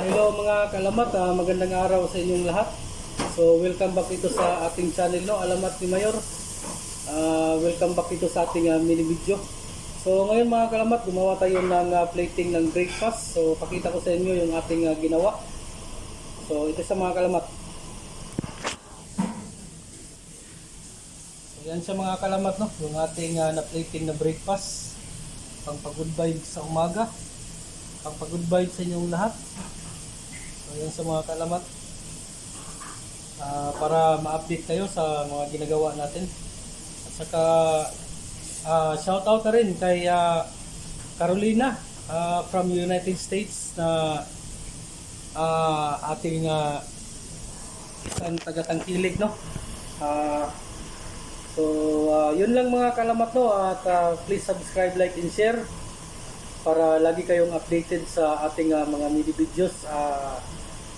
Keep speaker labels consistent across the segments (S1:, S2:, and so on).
S1: Hello mga kalamat, magandang araw sa inyong lahat. So welcome back ito sa ating channel, no, Alamat ni Mayor. Welcome back ito sa ating mini video. So ngayon mga kalamat, gumawa tayo ng plating ng breakfast. So pakita ko sa inyo yung ating ginawa. So ito sa mga kalamat. So yan sa mga kalamat, no, yung ating na plating na breakfast. Pang good vibes sa umaga. Pang good vibes sa inyong lahat. So yan sa mga kalamat, para ma-update kayo sa mga ginagawa natin. At saka shout out na rin kay Carolina from United States na ating isang taga-tangkilig, no. So yun lang mga kalamat, no, at please subscribe, like and share para lagi kayong updated sa ating mga mini videos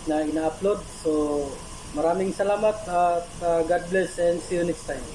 S1: na ina-upload. So maraming salamat at God bless and see you next time.